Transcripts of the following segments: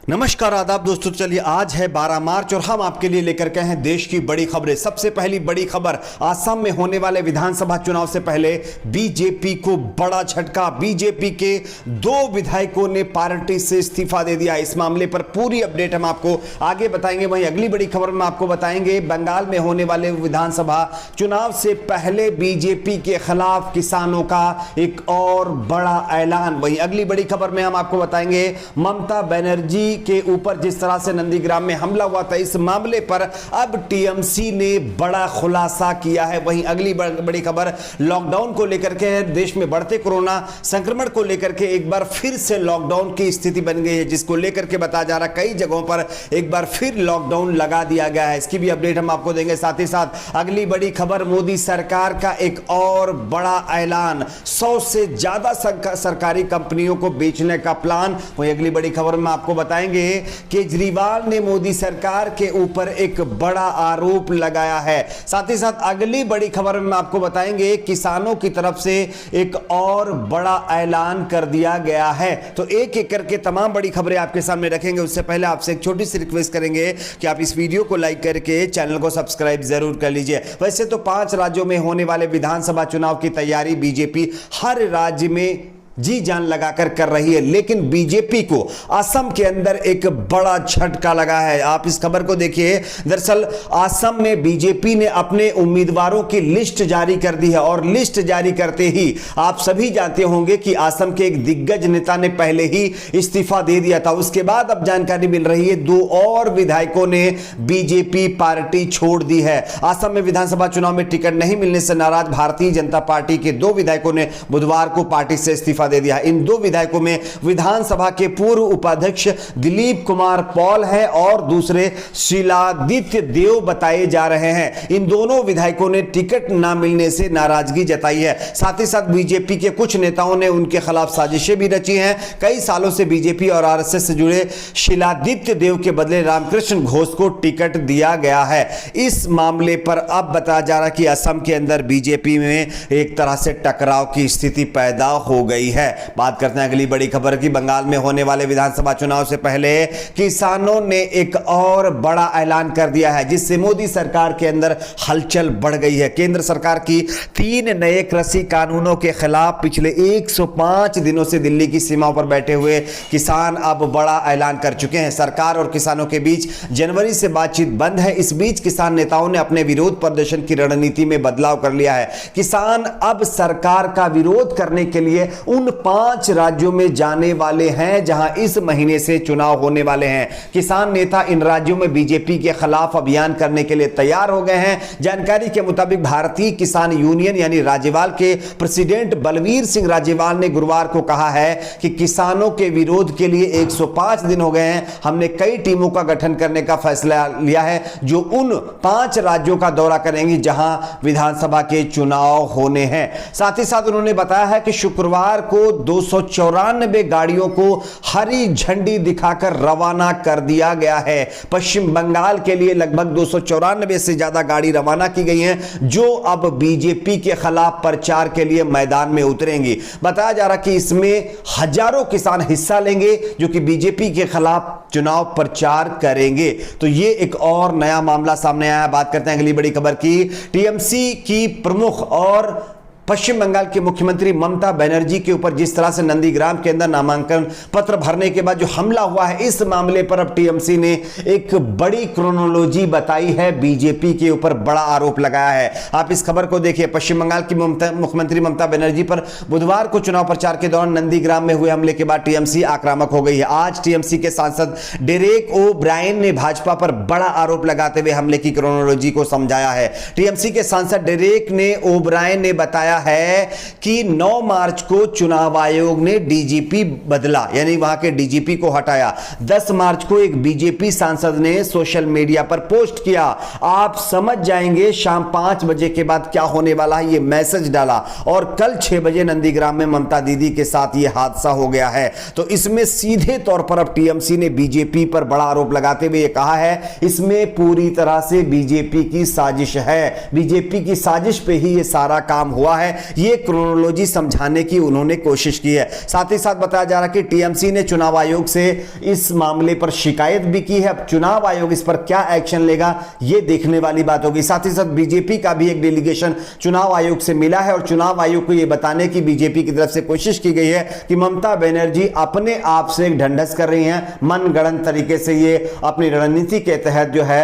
नमस्कार आदाब दोस्तों, चलिए आज है 12 मार्च और हम आपके लिए लेकर के हैं देश की बड़ी खबरें। सबसे पहली बड़ी खबर, असम में होने वाले विधानसभा चुनाव से पहले बीजेपी को बड़ा झटका। बीजेपी के 2 विधायकों ने पार्टी से इस्तीफा दे दिया। इस मामले पर पूरी अपडेट हम आपको आगे बताएंगे। वहीं अगली बड़ी खबर में आपको बताएंगे बंगाल में होने वाले विधानसभा चुनाव से पहले बीजेपी के खिलाफ किसानों का एक और बड़ा ऐलान। वहीं अगली बड़ी खबर में हम आपको बताएंगे ममता बनर्जी के ऊपर जिस तरह से नंदीग्राम में हमला हुआ था, इस मामले पर अब टीएमसी ने बड़ा खुलासा किया है। वहीं अगली बड़ी खबर, लॉकडाउन को लेकर के, देश में बढ़ते कोरोना संक्रमण को लेकर के एक बार फिर से लॉकडाउन की स्थिति बन गई है, जिसको लेकर के बताया जा रहा है कई जगहों पर एक बार फिर लॉकडाउन लगा दिया गया है। इसकी भी अपडेट हम आपको देंगे। साथ ही साथ अगली बड़ी खबर, मोदी सरकार का एक और बड़ा ऐलान, 100 से ज्यादा सरकारी कंपनियों को बेचने का प्लान। वहीं अगली बड़ी खबर में आपको बताएंगे केजरीवाल ने मोदी सरकार के ऊपर एक बड़ा आरोप लगाया है। साथ ही साथ अगली बड़ी खबर में आपको बताएंगे किसानों की तरफ से एक और बड़ा ऐलान कर दिया गया है। तो एक एक करके तमाम बड़ी खबरें आपके सामने रखेंगे। उससे पहले आपसे एक छोटी सी रिक्वेस्ट करेंगे कि आप इस वीडियो को लाइक करके चैनल को सब्सक्राइब जरूर कर लीजिए। वैसे तो 5 राज्यों में होने वाले विधानसभा चुनाव की तैयारी बीजेपी हर राज्य में जी जान लगाकर कर रही है, लेकिन बीजेपी को असम के अंदर एक बड़ा झटका लगा है। आप इस खबर को देखिए। दरअसल असम में बीजेपी ने अपने उम्मीदवारों की लिस्ट जारी कर दी है और लिस्ट जारी करते ही आप सभी जानते होंगे कि असम के एक दिग्गज नेता ने पहले ही इस्तीफा दे दिया था। उसके बाद अब जानकारी मिल रही है 2 और विधायकों ने बीजेपी पार्टी छोड़ दी है। असम में विधानसभा चुनाव में टिकट नहीं मिलने से नाराज भारतीय जनता पार्टी के 2 विधायकों ने बुधवार को पार्टी से इस्तीफा दे दिया। इन 2 विधायकों में विधानसभा के पूर्व उपाध्यक्ष दिलीप कुमार पॉल है और दूसरे शीलादित्य देव बताए जा रहे हैं। इन दोनों विधायकों ने टिकट ना मिलने से नाराजगी जताई है। साथ ही साथ बीजेपी के कुछ नेताओं ने उनके खिलाफ साजिशें भी रची हैं। कई सालों से बीजेपी और आरएसएस से जुड़े शीलादित्य देव के बदले रामकृष्ण घोष को टिकट दिया गया है। इस मामले पर अब बताया जा रहा है कि असम के अंदर बीजेपी में एक तरह से टकराव की स्थिति पैदा हो गई है। बात करते हैं अगली बड़ी खबर की। बंगाल में होने वाले विधानसभा चुनाव से पहले किसानों ने एक और बड़ा ऐलान कर दिया है, जिससे मोदी सरकार के अंदर हलचल बढ़ गई है। केंद्र सरकार की 3 नए कृषि कानूनों के खिलाफ पिछले 105 दिनों से दिल्ली की सीमाओं पर बैठे हुए किसान अब बड़ा ऐलान कर चुके हैं। सरकार और किसानों के बीच जनवरी से बातचीत बंद है। इस बीच किसान नेताओं ने अपने विरोध प्रदर्शन की रणनीति में बदलाव कर लिया है। किसान अब सरकार का विरोध करने के लिए उन 5 राज्यों में जाने वाले हैं जहां इस महीने से चुनाव होने वाले हैं। किसान नेता इन राज्यों में बीजेपी के खिलाफ अभियान करने के लिए तैयार हो गए हैं। जानकारी के मुताबिक भारतीय किसान यूनियन यानी राज्यपाल के प्रेसिडेंट बलवीर सिंह राज्यपाल ने गुरुवार को कहा है कि किसानों के विरोध के लिए 105 दिन हो गए हैं। हमने कई टीमों का गठन करने का फैसला लिया है जो उन 5 राज्यों का दौरा करेंगी जहां विधानसभा के चुनाव होने हैं। साथ ही साथ उन्होंने बताया है कि शुक्रवार को 294 गाड़ियों को हरी झंडी दिखाकर रवाना कर दिया गया है। पश्चिम बंगाल के लिए लगभग 294 से ज्यादा गाड़ी रवाना की गई हैं, जो अब बीजेपी के खिलाफ प्रचार के लिए मैदान में उतरेंगी। बताया जा रहा कि इसमें हजारों किसान हिस्सा लेंगे जो कि बीजेपी के खिलाफ चुनाव प्रचार करेंगे। तो ये एक और नया मामला सामने आया। बात करते हैं अगली बड़ी खबर की। टीएमसी की प्रमुख और पश्चिम बंगाल के मुख्यमंत्री ममता बनर्जी के ऊपर जिस तरह से नंदीग्राम के अंदर नामांकन पत्र भरने के बाद जो हमला हुआ है, इस मामले पर अब टीएमसी ने एक बड़ी क्रोनोलॉजी बताई है, बीजेपी के ऊपर बड़ा आरोप लगाया है। आप इस खबर को देखिए। पश्चिम बंगाल की मुख्यमंत्री ममता बनर्जी पर बुधवार को चुनाव प्रचार के दौरान नंदीग्राम में हुए हमले के बाद टीएमसी आक्रामक हो गई है। आज टीएमसी के सांसद डेरेक ओ ब्रायन ने भाजपा पर बड़ा आरोप लगाते हुए हमले की क्रोनोलॉजी को समझाया है। टीएमसी के सांसद डेरेक ने ओ ब्रायन ने बताया है कि 9 मार्च को चुनाव आयोग ने डीजीपी बदला, यानी वहां के डीजीपी को हटाया। 10 मार्च को एक बीजेपी सांसद ने सोशल मीडिया पर पोस्ट किया, आप समझ जाएंगे शाम 5 बजे के बाद क्या होने वाला है, ये मैसेज डाला। और कल 6 बजे नंदीग्राम में ममता दीदी के साथ ये हादसा हो गया है। तो इसमें सीधे तौर पर अब टीएमसी ने बीजेपी पर बड़ा आरोप लगाते हुए कहा है इसमें पूरी तरह से बीजेपी की साजिश है, बीजेपी की साजिश पे ही ये सारा काम हुआ है। है, ये क्रोनोलॉजी समझाने की उन्होंने कोशिश की है। साथ ही साथ बताया जा रहा है कि टीएमसी ने चुनाव आयोग से इस मामले पर शिकायत भी की है। अब चुनाव आयोग इस पर क्या एक्शन लेगा, यह देखने वाली बात होगी। साथ ही साथ बीजेपी का भी एक डेलीगेशन चुनाव आयोग से मिला है और चुनाव आयोग को यह बताने की बीजेपी की तरफ से कोशिश की गई है कि ममता बनर्जी अपने आप से एक ढंढस कर रही हैं, मनगढ़ंत तरीके से ये अपनी रणनीति के तहत जो है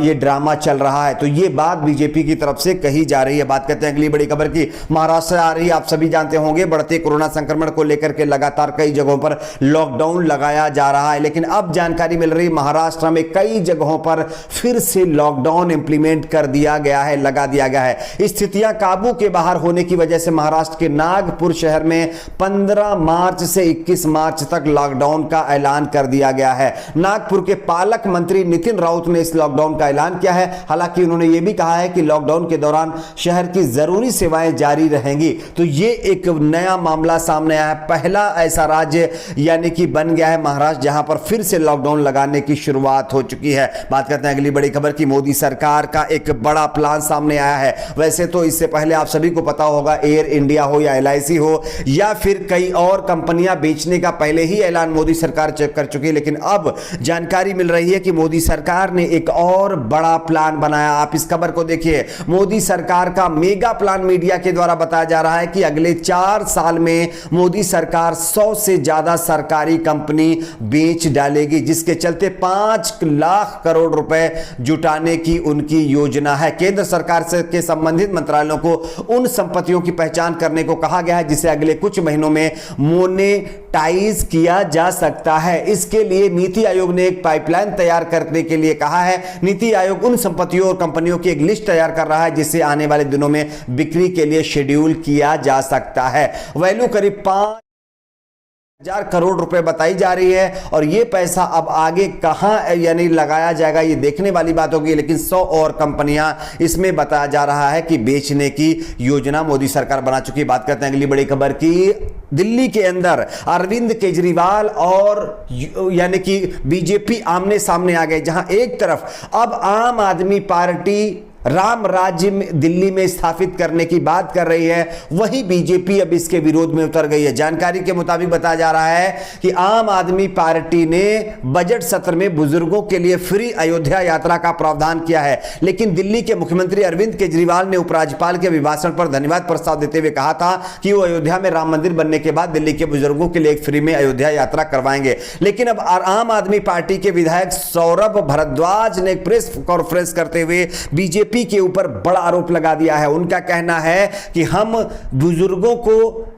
ये ड्रामा चल रहा है। तो ये बात बीजेपी की तरफ से कही जा रही है। बात करते हैं अगली बड़ी खबर की। महाराष्ट्र से आ रही, आप सभी जानते होंगे, बढ़ते कोरोना संक्रमण को लेकर के लगातार कई जगहों पर लॉकडाउन लगाया जा रहा है, लेकिन अब जानकारी मिल रही महाराष्ट्र में कई जगहों पर फिर से लॉकडाउन इंप्लीमेंट कर दिया गया है, लगा दिया गया है। स्थितियां काबू के बाहर होने की वजह से महाराष्ट्र के नागपुर शहर में 15 मार्च से 21 मार्च तक लॉकडाउन का ऐलान कर दिया गया है। नागपुर के पालक मंत्री नितिन राउत ने इस लॉकडाउन का ऐलान किया है। हालांकि उन्होंने यह भी कहा है कि लॉकडाउन के दौरान शहर की जरूरी सेवाएं जारी रहेंगी। तो यह एक नया मामला सामने आया है। पहला ऐसा राज्य यानी कि बन गया है महाराष्ट्र, जहां पर फिर से लॉकडाउन लगाने की शुरुआत हो चुकी है। बात करते हैं अगली बड़ी खबर की। मोदी सरकार का एक बड़ा प्लान सामने आया है। वैसे तो इससे पहले आप सभी को पता होगा, एयर इंडिया हो या LIC हो या फिर कई और कंपनियां बेचने का पहले ही ऐलान मोदी सरकार कर चुकी है, लेकिन अब जानकारी मिल रही है कि मोदी सरकार ने एक और बड़ा प्लान बनाया। आप इस खबर को देखिए। मोदी सरकार का मेगा प्लान मीडिया के द्वारा बताया जा रहा है कि अगले 4 साल में मोदी सरकार 100 से ज्यादा सरकारी कंपनी बेच डालेगी, जिसके चलते 5 लाख करोड़ रुपए जुटाने की उनकी योजना है। केंद्र सरकार से के संबंधित मंत्रालयों को उन संपत्तियों की पहचान करने को कहा गया है जिसे अगले कुछ महीनों में मोनेटाइज किया जा सकता है। इसके लिए नीति आयोग ने एक पाइपलाइन तैयार करने के लिए कहा है। नीति आयोग उन संपत्तियों और कंपनियों की एक लिस्ट तैयार कर रहा है जिसे आने वाले दिनों में बिक्री के लिए शेड्यूल किया जा सकता है। वैल्यू करीब 5,000 करोड़ रुपए बताई जा रही है और यह पैसा अब आगे कहां यानी लगाया जाएगा, ये देखने वाली बात होगी। लेकिन 100 और कंपनियां इसमें बताया जा रहा है कि बेचने की योजना मोदी सरकार बना चुकी है। बात करते हैं अगली बड़ी खबर की। दिल्ली के अंदर अरविंद केजरीवाल और यानी कि बीजेपी आमने सामने आ गए, जहां एक तरफ अब आम आदमी पार्टी राम राज्य में दिल्ली में स्थापित करने की बात कर रही है, वहीं बीजेपी अब इसके विरोध में उतर गई है। जानकारी के मुताबिक बताया जा रहा है कि आम आदमी पार्टी ने बजट सत्र में बुजुर्गों के लिए फ्री अयोध्या यात्रा का प्रावधान किया है, लेकिन दिल्ली के मुख्यमंत्री अरविंद केजरीवाल ने उपराज्यपाल के अभिभाषण पर धन्यवाद प्रस्ताव देते हुए कहा था कि वो अयोध्या में राम मंदिर बनने के बाद दिल्ली के बुजुर्गों के लिए एक फ्री में अयोध्या यात्रा करवाएंगे। लेकिन अब आम आदमी पार्टी के विधायक सौरभ भारद्वाज ने प्रेस कॉन्फ्रेंस करते हुए बीजेपी के ऊपर बड़ा आरोप लगा दिया है। उनका कहना है कि हम बुजुर्गों को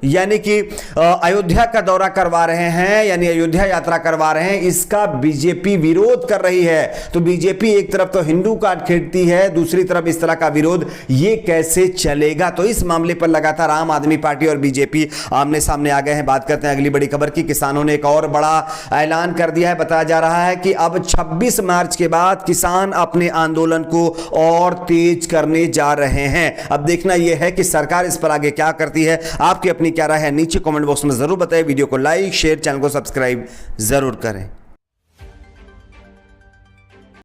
यानी कि अयोध्या का दौरा करवा रहे हैं, यानी अयोध्या यात्रा करवा रहे हैं, इसका बीजेपी विरोध कर रही है। तो बीजेपी एक तरफ तो हिंदू कार्ड खेलती है, दूसरी तरफ इस तरह का विरोध, ये कैसे चलेगा? तो इस मामले पर लगातार आम आदमी पार्टी और बीजेपी आमने सामने आ गए हैं। बात करते हैं अगली बड़ी खबर की। किसानों ने एक और बड़ा ऐलान कर दिया है। बताया जा रहा है कि अब 26 मार्च के बाद किसान अपने आंदोलन को और तेज करने जा रहे हैं। अब देखना यह है कि सरकार इस पर आगे क्या करती है। आपकी अपनी क्या राय है नीचे कमेंट बॉक्स में जरूर बताएं। वीडियो को लाइक शेयर, चैनल को सब्सक्राइब जरूर करें।